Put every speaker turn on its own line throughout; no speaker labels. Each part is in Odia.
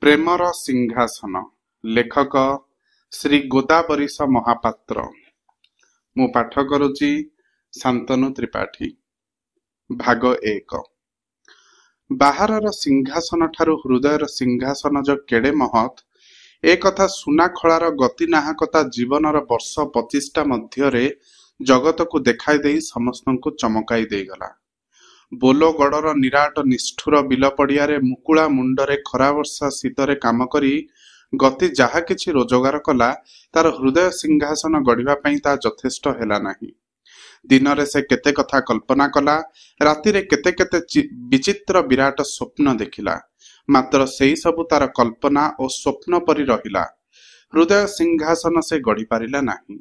ପ୍ରେମର ସିଂହାସନ। ଲେଖକ ଶ୍ରୀ ଗୋଦାବରୀଶ ମହାପାତ୍ର। ମୁଁ ପାଠ କରୁଛି ଶାନ୍ତନୁ ତ୍ରିପାଠୀ। ଭାଗ 1। ବାହାରର ସିଂହାସନ ଠାରୁ ହୃଦୟର ସିଂହାସନ ଯେ କେଡ଼େ ମହତ୍, ଏ କଥା ସୁନାଖଳାର ଗତିନାହକତା ଜୀବନର ବର୍ଷ 25ଟା ମଧ୍ୟରେ ଜଗତକୁ ଦେଖାଇ ଦେଇ ସମସ୍ତଙ୍କୁ ଚମକାଇ ଦେଇଗଲା। ବୋଲଗଡ଼ର ନିରାଟ ନିଷ୍ଠୁର ବିଲ ପଡ଼ିଆରେ ମୁକୁଳା ମୁଣ୍ଡରେ ଖରାବର୍ଷା ଶୀତରେ କାମ କରି ଗତି ଯାହା କିଛି ରୋଜଗାର କଲା, ତାର ହୃଦୟ ସିଂହାସନ ଗଢ଼ିବା ପାଇଁ ତା ଯଥେଷ୍ଟ ହେଲା ନାହିଁ। ଦିନରେ ସେ କେତେ କଥା କଳ୍ପନା କଲା, ରାତିରେ କେତେ କେତେ ବିଚିତ୍ର ବିରାଟ ସ୍ୱପ୍ନ ଦେଖିଲା, ମାତ୍ର ସେଇ ସବୁ ତାର କଳ୍ପନା ଓ ସ୍ୱପ୍ନ ପରି ରହିଲା। ହୃଦୟ ସିଂହାସନ ସେ ଗଢ଼ି ପାରିଲା ନାହିଁ।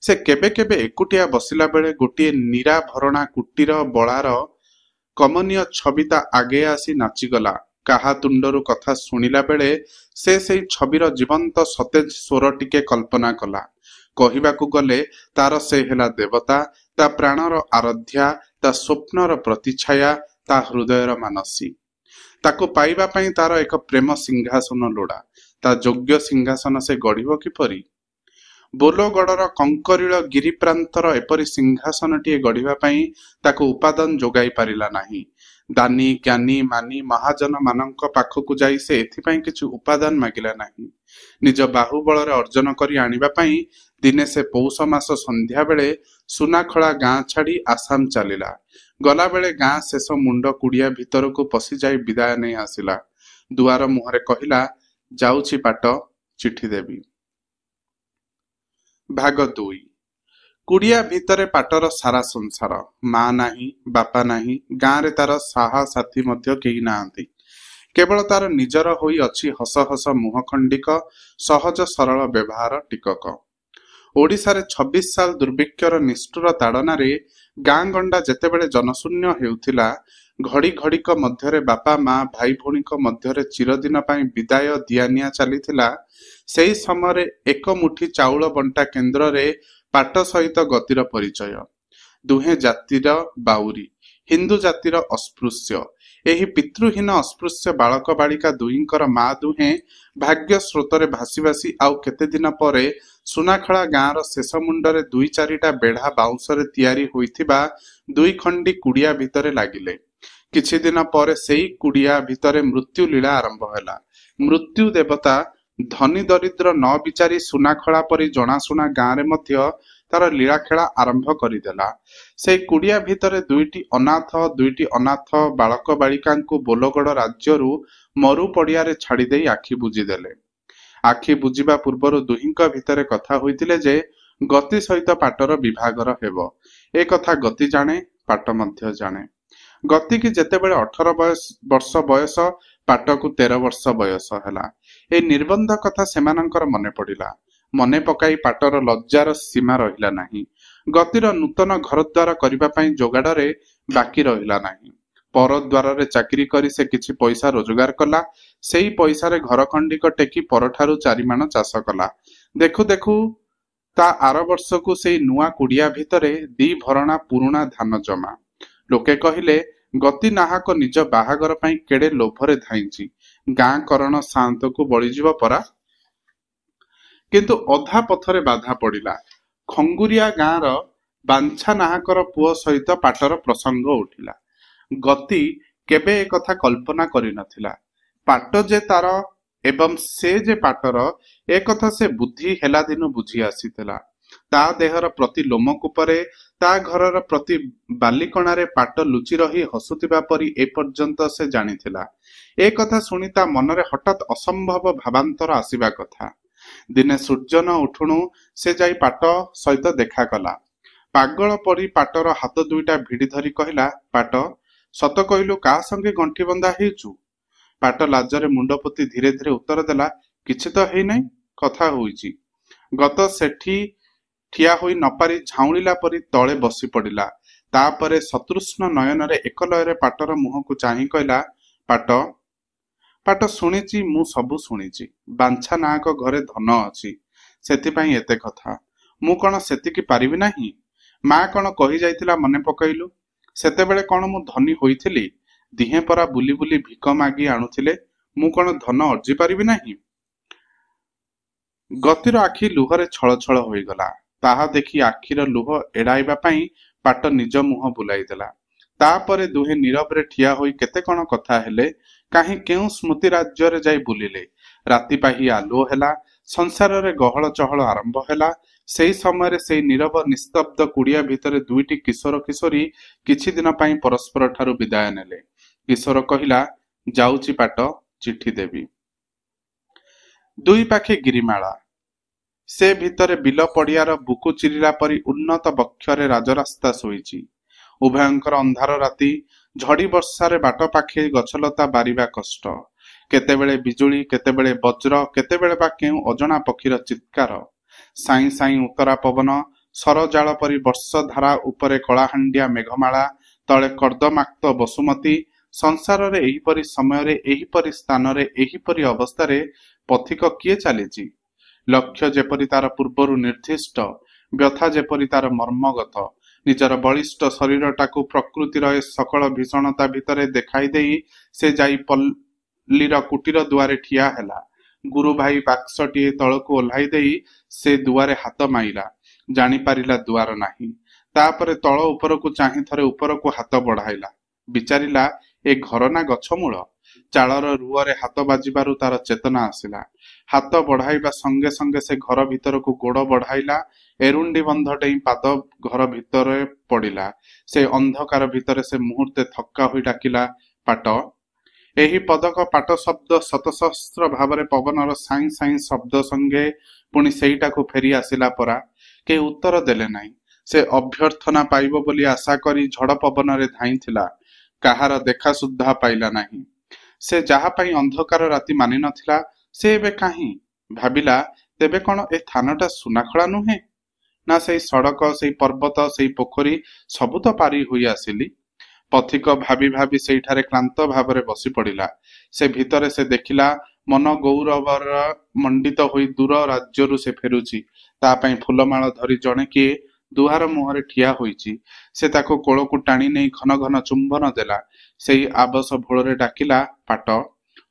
ସେ କେବେ କେବେ ଏକୁଟିଆ ବସିଲା ବେଳେ ଗୋଟିଏ ନିରାଭରଣା କୁଟୀର ବଳାର କମନୀୟ ଛବି ତା ଆଗେ ଆସି ନାଚିଗଲା। କାହା ତୁଣ୍ଡରୁ କଥା ଶୁଣିଲା ବେଳେ ସେ ସେଇ ଛବିର ଜୀବନ୍ତ ସତେଜ ସ୍ୱର ଟିକେ କଳ୍ପନା କଲା। କହିବାକୁ ଗଲେ ତାର ସେ ହେଲା ଦେବତା, ତା ପ୍ରାଣର ଆରାଧ୍ୟା, ତା ସ୍ୱପ୍ନର ପ୍ରତିଛାୟା, ତା ହୃଦୟର ମାନସୀ। ତାକୁ ପାଇବା ପାଇଁ ତାର ଏକ ପ୍ରେମ ସିଂହାସନ ଲୋଡ଼ା। ତା ଯୋଗ୍ୟ ସିଂହାସନ ସେ ଗଢ଼ିବ କିପରି? ବୋଲଗଡ଼ର କଙ୍କରିଳ ଗିରିପ୍ରାନ୍ତର ଏପରି ସିଂହାସନଟିଏ ଗଢ଼ିବା ପାଇଁ ତାକୁ ଉପାଦାନ ଯୋଗାଇ ପାରିଲା ନାହିଁ। ଦାନୀ ଜ୍ଞାନୀ ମାନି ମହାଜନ ମାନଙ୍କ ପାଖକୁ ଯାଇ ସେ ଏଥିପାଇଁ କିଛି ଉପାଦାନ ମାଗିଲା ନାହିଁ। ନିଜ ବାହୁବଳରେ ଅର୍ଜନ କରି ଆଣିବା ପାଇଁ ଦିନେ ସେ ପୌଷ ମାସ ସନ୍ଧ୍ୟାବେଳେ ସୁନାଖଳା ଗାଁ ଛାଡ଼ି ଆସାମ ଚାଲିଲା। ଗଲାବେଳେ ଗାଁ ଶେଷ ମୁଣ୍ଡ କୁଡ଼ିଆ ଭିତରକୁ ପଶିଯାଇ ବିଦାୟ ନେଇ ଆସିଲା। ଦୁଆର ମୁହଁରେ କହିଲା, ଯାଉଛି ପାଟ, ଚିଠି ଦେବି। ଭାଗ 2। କୁଡ଼ିଆ ଭିତରେ ପାଟର ସାରା ସଂସାର। ମା ନାହିଁ, ବାପା ନାହିଁ, ଗାଁରେ ତାର ସାହା ସାଥୀ ମଧ୍ୟ କେହି ନାହାନ୍ତି। କେବଳ ତାର ନିଜର ହୋଇ ଅଛି ହସ ହସ ମୁହଁ ଖଣ୍ଡିକ, ସହଜ ସରଳ ବ୍ୟବହାର ଟିକକ। ଓଡ଼ିଶାରେ 26 ସାଲ ଦୁର୍ଭିକ୍ଷର ନିଷ୍ଠୁର ତାଡ଼ନାରେ ଗାଁ ଗଣ୍ଡା ଯେତେବେଳେ ଜନଶୂନ୍ୟ ହେଉଥିଲା, ଘଡ଼ି ଘଡ଼ିକ ମଧ୍ୟରେ ବାପା ମା ଭାଇ ଭଉଣୀଙ୍କ ମଧ୍ୟରେ ଚିରଦିନ ପାଇଁ ବିଦାୟ ଦିଆନିଆ ଚାଲିଥିଲା, ସେହି ସମୟରେ ଏକ ମୁଠି ଚାଉଳ ବଣ୍ଟା କେନ୍ଦ୍ରରେ ପାଟ ସହିତ ଗତିର ପରିଚୟ। ଦୁହେଁ ଜାତିର ବାଉରୀ, ହିନ୍ଦୁ ଜାତିର ଅସ୍ପୃଶ୍ୟ। ଏହି ପିତୃହୀନ ଅସ୍ପୃଶ୍ୟ ବାଳକ ବାଳିକା ଦୁହିଁଙ୍କର ମା ଦୁହେଁ ଭାଗ୍ୟ ସ୍ରୋତରେ ଭାସି ଭାସି ଆଉ କେତେଦିନ ପରେ ସୁନାଖଳା ଗାଁର ଶେଷ ମୁଣ୍ଡରେ 2-4ଟା ବେଢ଼ା ବାଉଁଶରେ ତିଆରି ହୋଇଥିବା 2 ଖଣ୍ଡି କୁଡ଼ିଆ ଭିତରେ ଲାଗିଲେ। କିଛି ଦିନ ପରେ ସେଇ କୁଡ଼ିଆ ଭିତରେ ମୃତ୍ୟୁ ଲୀଳା ଆରମ୍ଭ ହେଲା। ମୃତ୍ୟୁ ଦେବତା ଧନୀ ଦରିଦ୍ର ନ ବିଚାରି ସୁନାଖଳା ପରି ଜଣାଶୁଣା ଗାଁରେ ମଧ୍ୟ ତାର ଲୀଳାଖେଳା ଆରମ୍ଭ କରିଦେଲା। ସେଇ କୁଡ଼ିଆ ଭିତରେ 2ଟି ଅନାଥ ବାଳକ ବାଳିକାଙ୍କୁ ବୋଲଗଡ଼ ରାଜ୍ୟରୁ ମରୁ ପଡ଼ିଆରେ ଛାଡ଼ି ଦେଇ ଆଖି ବୁଜିଦେଲେ। ଆଖି ବୁଜିବା ପୂର୍ବରୁ ଦୁହିଁଙ୍କ ଭିତରେ କଥା ହୋଇଥିଲେ ଯେ ଗତି ସହିତ ପାଟର ବିଭାଘର ହେବ। ଏ କଥା ଗତି ଜାଣେ, ପାଟ ମଧ୍ୟ ଜାଣେ। ଗତିକି ଯେତେବେଳେ 18 ବର୍ଷ ବୟସ, ପାଟକୁ 13 ବର୍ଷ ବୟସ ହେଲା। ଏ ନିର୍ବନ୍ଧ କଥା ସେମାନଙ୍କର ମନେ ପଡ଼ିଲା। ମନେ ପକାଇ ପାଟର ଲଜ୍ଜାର ସୀମା ରହିଲା ନାହିଁ। ଗତିର ନୂତନ ଘରଦ୍ୱାର କରିବା ପାଇଁ ଯୋଗାଡ଼ରେ ବାକି ରହିଲା ନାହିଁ। ପର ଦ୍ୱାରରେ ଚାକିରି କରି ସେ କିଛି ପଇସା ରୋଜଗାର କଲା। ସେଇ ପଇସାରେ ଘର ଖଣ୍ଡିକ ଟେକି ପରଠାରୁ 4 ମାଣ ଚାଷ କଲା। ଦେଖୁ ଦେଖୁ ତା ଆର ବର୍ଷକୁ ସେଇ ନୂଆ କୁଡ଼ିଆ ଭିତରେ 2 ଭରଣା ପୁରୁଣା ଧାନ ଜମା। ଲୋକେ କହିଲେ, ଗତି ନାହାକ ନିଜ ବାହାଘର ପାଇଁ କେଡ଼େ ଲୋଭରେ ଧାଇଁଛି, ଗାଁ କରଣ ସାଆନ୍ତକୁ ବଳିଯିବ ପରା। କିନ୍ତୁ ଅଧା ପଥରେ ବାଧା ପଡ଼ିଲା। ଖଙ୍ଗୁରିଆ ଗାଁର ବାଞ୍ଛା ନାହାକର ପୁଅ ସହିତ ପାଟର ପ୍ରସଙ୍ଗ ଉଠିଲା। ଗତି କେବେ ଏ କଥା କଳ୍ପନା କରିନଥିଲା। ପାଟ ଯେ ତାର ଏବଂ ସେ ଯେ ପାଟର, ଏ କଥା ସେ ବୁଦ୍ଧି ହେଲା ଦିନୁ ବୁଝି ଆସିଥିଲା। ତା ଦେହର ପ୍ରତି ଲୋମକୂପରେ, ତା ଘରର ପ୍ରତି ବାଲିକଣାରେ ପାଟ ଲୁଚି ରହି ହସୁଥିବା ପରି ଏ ପର୍ଯ୍ୟନ୍ତ ସେ ଜାଣିଥିଲା। ଏ କଥା ଶୁଣି ତା ମନରେ ହଠାତ୍ ଅସମ୍ଭବ ଭାବାନ୍ତର ଆସିବା କଥା। ଦିନେ ସୂର୍ଯ୍ୟ ନ ଉଠୁଣୁ ସେ ଯାଇ ପାଟ ସହିତ ଦେଖା କଲା। ପାଗଳ ପରି ପାଟର ହାତ 2ଟା ଭିଡ଼ି ଧରି କହିଲା, ପାଟ, ସତ କହିଲୁ କାହା ସଙ୍ଗେ ଗଣ୍ଠି ବନ୍ଧା ହେଇଛୁ? ପାଟ ଲାଜରେ ମୁଣ୍ଡ ପୋତି ଧୀରେ ଧୀରେ ଉତ୍ତର ଦେଲା, କିଛି ତ ହେଇନାହିଁ, କଥା ହୋଇଛି। ଗତ ସେଠି ଠିଆ ହୋଇ ନପାରି ଝାଉଁଳିଲା ପରି ତଳେ ବସି ପଡ଼ିଲା। ତାପରେ ସତୃଷ୍ଣ ନୟନରେ ଏକଲୟରେ ପାଟର ମୁହଁକୁ ଚାହିଁ କହିଲା, ପାଟ, ଶୁଣିଛି, ମୁଁ ସବୁ ଶୁଣିଛି। ବାଞ୍ଛା ନାହାକ ଘରେ ଧନ ଅଛି, ସେଥିପାଇଁ ଏତେ କଥା। ମୁଁ କଣ ସେତିକି ପାରିବି ନାହିଁ? ମା କଣ କହି ଯାଇଥିଲା ମନେ ପକାଇଲୁ? ସେତେବେଳେ କଣ ମୁଁ ଧନୀ ହୋଇଥିଲି? ଦିହେଁ ପରା ବୁଲି ବୁଲି ଭିକ ମାଗି ଆଣୁଥିଲେ। ମୁଁ କଣ ଧନ ଅର୍ଜି ପାରିବି ନାହିଁ? ଗତିର ଆଖି ଲୁହରେ ଛଳ ଛଳ ହୋଇଗଲା। ତାହା ଦେଖି ଆଖିର ଲୁହ ଏଡ଼ାଇବା ପାଇଁ ପାଟ ନିଜ ମୁହଁ ବୁଲାଇ ଦେଲା। ତାପରେ ଦୁହେଁ ନୀରବରେ ଠିଆ ହୋଇ କେତେ କଣ କଥା ହେଲେ। କାହିଁ କେଉଁ ସ୍ମୃତି ରାଜ୍ୟରେ ଯାଇ ବୁଲିଲେ। ରାତି ପାହି ଆଲୁଅ ହେଲା। ସଂସାରରେ ଗହଳ ଚହଳ ଆରମ୍ଭ ହେଲା। ସେହି ସମୟରେ ସେଇ ନୀରବ ନିସ୍ତବ୍ଧ କୁଡ଼ିଆ ଭିତରେ ଦୁଇଟି କିଶୋର କିଶୋରୀ କିଛି ଦିନ ପାଇଁ ପରସ୍ପର ଠାରୁ ବିଦାୟ ନେଲେ। କିଶୋର କହିଲା, ଯାଉଛି ପାଟ, ଚିଠି ଦେବି। ଦୁଇ ପାଖେ ଗିରିମାଳା। ସେ ଭିତରେ ବିଲ ପଡ଼ିଆର ବୁକୁ ଚିରିଲା ପରି ଉନ୍ନତ ବକ୍ଷରେ ରାଜରାସ୍ତା ଶୋଇଛି। ଉଭୟଙ୍କର ଅନ୍ଧାର ରାତି। ଝଡ଼ି ବର୍ଷାରେ ବାଟ ପାଖେ ଗଛଲତା ବାରିବା କଷ୍ଟ। କେତେବେଳେ ବିଜୁଳି, କେତେବେଳେ ବଜ୍ର, କେତେବେଳେ ବା କେଉଁ ଅଜଣା ପକ୍ଷୀର ଚିତ୍କାର। ସାଇଁ ସାଇଁ ଉତ୍ତରା ପବନ। ସରଜାଳ ପରି ବର୍ଷଧାରା ଉପରେ କଳାହାଣ୍ଡିଆ ମେଘମାଳା, ତଳେ କର୍ଦ୍ଦମାକ୍ତ ବସୁମତୀ। ସଂସାରରେ ଏହିପରି ସମୟରେ, ଏହିପରି ସ୍ଥାନରେ, ଏହିପରି ଅବସ୍ଥାରେ ପଥିକ କିଏ ଚାଲିଛି? ଲକ୍ଷ୍ୟ ଯେପରି ତାର ପୂର୍ବରୁ ନିର୍ଦ୍ଦିଷ୍ଟ, ବ୍ୟଥା ଯେପରି ତାର ମର୍ମଗତ। ନିଜର ବଳିଷ୍ଠ ଶରୀରଟାକୁ ପ୍ରକୃତିର ଏ ସକଳ ଭୀଷଣତା ଭିତରେ ଦେଖାଇ ଦେଇ ସେ ଯାଇ ପଲ୍ଲୀର କୁଟୀର ଦୁଆରେ ଠିଆ ହେଲା। ଗୁରୁ ଭାଇ ବାକ୍ସଟିଏ ତଳକୁ ଓହ୍ଲାଇ ଦେଇ ସେ ଦୁଆରେ ହାତ ମାଇଲା। ଜାଣିପାରିଲା ଦୁଆର ନାହିଁ। ତାପରେ ତଳ ଉପରକୁ ଚାହିଁ ଥରେ ଉପରକୁ ହାତ ବଢ଼ାଇଲା। ବିଚାରିଲା, ଏ ଘର ନା ଗଛ ମୂଳ? ଚାଳର ରୁଅରେ ହାତ ବାଜିବାରୁ ତାର ଚେତନା ଆସିଲା। ହାତ ବଢ଼ାଇବା ସଙ୍ଗେ ସଙ୍ଗେ ସେ ଘର ଭିତରକୁ ଗୋଡ଼ ବଢ଼ାଇଲା। ଏରୁଣ୍ଡି ବନ୍ଧ ଡେଇଁ ପାଦ ଘର ଭିତରେ ପଡ଼ିଲା। ସେ ଅନ୍ଧକାର ଭିତରେ ସେ ମୁହୂର୍ତ୍ତେ ଥକ୍କା ହୋଇ ଡାକିଲା, ପାଟ। ଏହି ପଦକ ପାଟ ଶବ୍ଦ ଶତସହସ୍ର ଭାବରେ ପବନର ସାଇଁ ସାଇଁ ଶବ୍ଦ ସଙ୍ଗେ ପୁଣି ସେଇଟାକୁ ଫେରି ଆସିଲା ପରା। କେହି ଉତ୍ତର ଦେଲେ ନାହିଁ। ସେ ଅଭ୍ୟର୍ଥନା ପାଇବ ବୋଲି ଆଶା କରି ଝଡ଼ ପବନରେ ଧାଇଁଥିଲା। କାହାର ଦେଖା ସୁଦ୍ଧା ପାଇଲା ନାହିଁ। ସେ ଯାହା ପାଇଁ ଅନ୍ଧକାର ରାତି ମାନି ନଥିଲା, ସେ ଏବେ କାହିଁ? ଭାବିଲା, ତେବେ କଣ ଏ ଥାନଟା ସୁନାଖଳା ନୁହେଁ? ନା ସେଇ ସଡ଼କ, ସେଇ ପର୍ବତ, ସେଇ ପୋଖରୀ ସବୁ ତ ପାରି ହୋଇ ଆସିଲି। ପଥିକ ଭାବି ଭାବି ସେଇଠାରେ କ୍ଳାନ୍ତ ଭାବରେ ବସି ପଡ଼ିଲା। ସେ ଭିତରେ ସେ ଦେଖିଲା, ମନ ଗୌରବର ମଣ୍ଡିତ ହୋଇ ଦୂର ରାଜ୍ୟରୁ ସେ ଫେରୁଛି। ତା ପାଇଁ ଫୁଲମାଳ ଧରି ଜଣେ କିଏ ଦୁଆର ମୁହଁରେ ଠିଆ ହୋଇଛି। ସେ ତାକୁ କୋଳକୁ ଟାଣି ନେଇ ଘନ ଘନ ଚୁମ୍ବନ ଦେଲା। ସେଇ ଆବସ ଭୋଳରେ ଡାକିଲା, ପାଟ।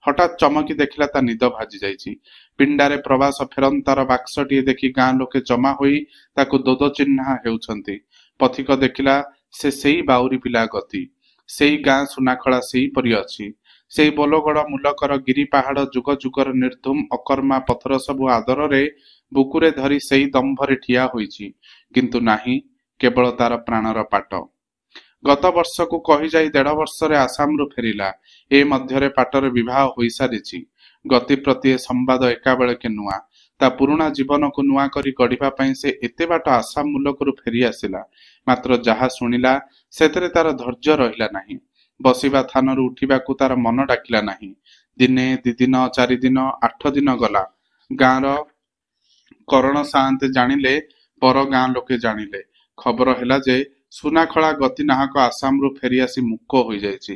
ହଠାତ୍ ଚମକି ଦେଖିଲା ତା ନିଦ ଭାଜି ଯାଇଛି। ପିଣ୍ଡାରେ ପ୍ରବାସ ଫେରନ୍ତାର ବାକ୍ସଟିଏ ଦେଖି ଗାଁ ଲୋକେ ଜମା ହୋଇ ତାକୁ ଦୋଦ ଚିହ୍ନା ହେଉଛନ୍ତି। ପଥିକ ଦେଖିଲା, ସେ ସେଇ ବାଉରି ପିଲା ଗତି। ସେଇ ଗାଁ ସୁନାଖଳା ସେଇପରି ଅଛି। ସେଇ ବୋଲଗଡ଼ ମୁଲକର ଗିରି ପାହାଡ଼ ଯୁଗ ଯୁଗର ନିର୍ଧୂମ ଅକର୍ମା ପଥର ସବୁ ଆଦରରେ ବୁକୁରେ ଧରି ସେଇ ଦମ୍ଭରେ ଠିଆ ହୋଇଛି। କିନ୍ତୁ ନାହିଁ, କେବଳ ତାର ପ୍ରାଣର ପାଟ। ଗତ ବର୍ଷକୁ କହିଯାଇ 1.5 ବର୍ଷରେ ଆସାମରୁ ଫେରିଲା। ଏ ମଧ୍ୟରେ ପାଟର ବିବାହ ହୋଇସାରିଛି। ଗତି ପ୍ରତି ଏ ସମ୍ବାଦ ଏକାବେଳକେ ନୂଆ। ତା ପୁରୁଣା ଜୀବନକୁ ନୂଆ କରି ଗଢ଼ିବା ପାଇଁ ସେ ଏତେ ବାଟ ଆସାମ ମୁଲକରୁ ଫେରି ଆସିଲା। ମାତ୍ର ଯାହା ଶୁଣିଲା, ସେଥିରେ ତାର ଧୈର୍ଯ୍ୟ ରହିଲା ନାହିଁ। ବସିବା ଥାନରୁ ଉଠିବାକୁ ତାର ମନ ଡାକିଲା ନାହିଁ। ଦିନେ, 2 ଦିନ, 4 ଦିନ, 8 ଦିନ ଗଲା। ଗାଁର କରଣ ସାଆନ୍ତେ ଜାଣିଲେ, ପର ଗାଁ ଲୋକେ ଜାଣିଲେ। ଖବର ହେଲା ଯେ ସୁନାଖଳା ଗତି ନାହକ ଆସାମରୁ ଫେରିଆସି ମୂକ ହୋଇଯାଇଛି।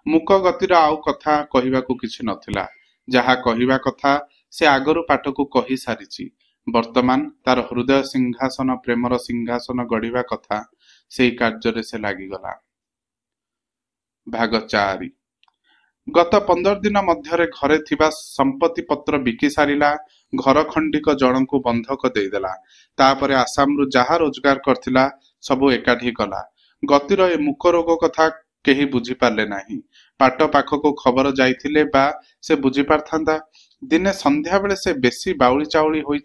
ମୂକ ଗତିର ଆଉ କଥା କହିବାକୁ କିଛି ନଥିଲା। ଯାହା କହିବା କଥା ସେ ଆଗରୁ ପାଟକୁ କହି ସାରିଛି। ବର୍ତ୍ତମାନ ତାର ହୃଦୟ ସିଂହାସନ, ପ୍ରେମର ସିଂହାସନ ଗଢ଼ିବା କଥା, ସେଇ କାର୍ଯ୍ୟରେ ସେ ଲାଗିଗଲା। ଭାଗ 4। ଗତ 15 ଦିନ ମଧ୍ୟରେ ଘରେ ଥିବା ସମ୍ପତ୍ତି ପତ୍ର ବିକି ସାରିଲା। ଘର ଖଣ୍ଡିକ ଜଣଙ୍କୁ ବନ୍ଧକ ଦେଇଦେଲା। ତାପରେ ଆସାମରୁ ଯାହା ରୋଜଗାର କରିଥିଲା ସବୁ ଏକାଠି କଲା। ଗତିର ଏ ମୂକ ରୋଗ କଥା କେହି ବୁଝିପାରିଲେ ନାହିଁ। ପାଟ ପାଖକୁ ଖବର ଯାଇଥିଲେ ବା ସେ ବୁଝିପାରିଥାନ୍ତା। ଦିନେ ସନ୍ଧ୍ୟାବେଳେ ସେ ବେଶୀ ବାଉଳି ଚାଉଳି ହୋଇ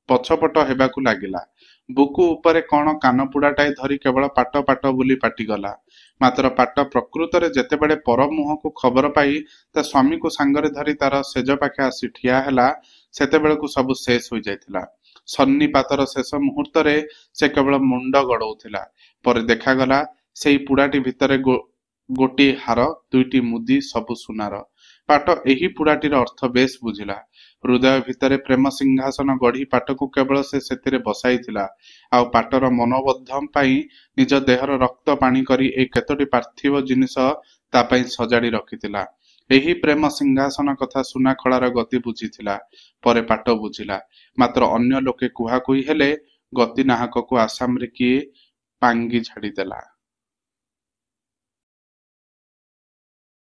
ପଛପଟ ହେବାକୁ ଲାଗିଲା। ବୁକୁ ଉପରେ କଣ କାନପୁଡ଼ାଟାଏ ଧରି କେବଳ ପାଟ ପାଟ ବୋଲି ପାଟିଗଲା। ମାତ୍ର ପାଟ ପ୍ରକୃତରେ ଯେତେବେଳେ ପର ମୁହଁକୁ ଖବର ପାଇ ତା ସ୍ୱାମୀକୁ ସାଙ୍ଗରେ ଧରି ତାର ସେଜ ପାଖେ ଆସି ଠିଆ ହେଲା, ସେତେବେଳକୁ ସବୁ ଶେଷ ହୋଇଯାଇଥିଲା। ସନ୍ନିପାତର ଶେଷ ମୁହୂର୍ତ୍ତରେ ସେ କେବଳ ମୁଣ୍ଡ ଗଡ଼ଉଥିଲା। ପରେ ଦେଖାଗଲା, ସେଇ ପୁଡ଼ାଟି ଭିତରେ ଗୋଟିଏ ହାର, 2ଟି ମୁଦି, ସବୁ ସୁନାର। ପାଟ ଏହି ପୁଡ଼ାଟିର ଅର୍ଥ ବେଶ ବୁଝିଲା। ହୃଦୟ ଭିତରେ ପ୍ରେମ ସିଂହାସନ ଗଢ଼ି ପାଟକୁ କେବଳ ସେ ସେଥିରେ ବସାଇଥିଲା। ଆଉ ପାଟର ମନୋବୋଧ ପାଇଁ ନିଜ ଦେହର ରକ୍ତ ପାଣି କରି ଏ କେତୋଟି ପାର୍ଥିବ ଜିନିଷ ତା ପାଇଁ ସଜାଡ଼ି ରଖିଥିଲା। ଏହି ପ୍ରେମ ସିଂହାସନ କଥା ସୁନାଖଳାର ଗତି ବୁଝିଥିଲା। ପରେ ପାଟ ବୁଝିଲା। ମାତ୍ର ଅନ୍ୟ ଲୋକେ କୁହାକୁହି ହେଲେ, ଗତି ନାହକକୁ ଆସାମରେ କିଏ ପାଙ୍ଗି ଛାଡ଼ିଦେଲା।